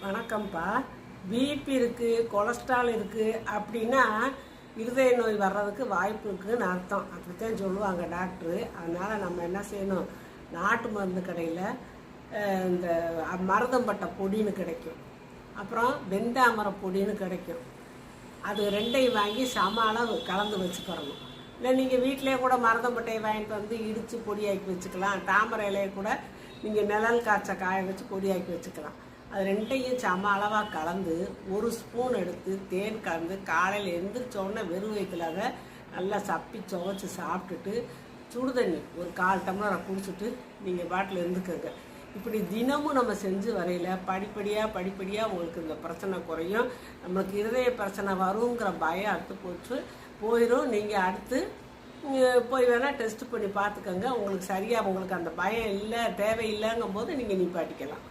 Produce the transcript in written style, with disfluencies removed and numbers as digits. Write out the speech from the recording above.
வணக்கம்ப்பா. பிபி இருக்குது, கொலஸ்ட்ரால் இருக்குது அப்படின்னா இருதய நோய் வர்றதுக்கு வாய்ப்பு இருக்குதுன்னு அர்த்தம். அப்படித்தான் சொல்லுவாங்க டாக்டரு. அதனால் நம்ம என்ன செய்யணும், நாட்டு மருந்து கடையில் இந்த மருதம்பட்டை பொடின்னு கிடைக்கும், அப்புறம் வெந்தாமரம் பொடின்னு கிடைக்கும். அது ரெண்டையும் வாங்கி சம அளவு கலந்து வச்சுக்கிறணும். இல்லை நீங்கள் வீட்டிலே கூட மருதம்பட்டையை வாங்கிட்டு வந்து இடித்து பொடியாக்கி வச்சுக்கலாம். தாமரை இலையை கூட நீங்கள் நிழல் காய வச்சு பொடியாக்கி வச்சுக்கலாம். அது ரெண்டையும் சம அளவாக கலந்து 1 ஸ்பூன் எடுத்து தேன் கலந்து காலையில் எழுந்திரிச்சோடனே வெறும் வயிற்றுல அதை நல்லா சப்பி துவைச்சி சாப்பிட்டுட்டு சுடுதண்ணி ஒரு 1/4 டம்ளரை குடிச்சிட்டு நீங்கள் பாட்டில் இருந்துக்கங்க. இப்படி தினமும் நம்ம செஞ்சு வரையில் படிப்படியாக உங்களுக்கு இந்த பிரச்சனை குறையும். நம்மளுக்கு இருதய பிரச்சனை வருங்கிற பயம் அடுத்து போயிடும். நீங்கள் அடுத்து போய் வேணால் டெஸ்ட் பண்ணி பார்த்துக்கோங்க. உங்களுக்கு சரியாக உங்களுக்கு அந்த பயம் இல்லை தேவையில்லைங்கும் போது நீங்கள் நிப்பாட்டிக்கலாம்.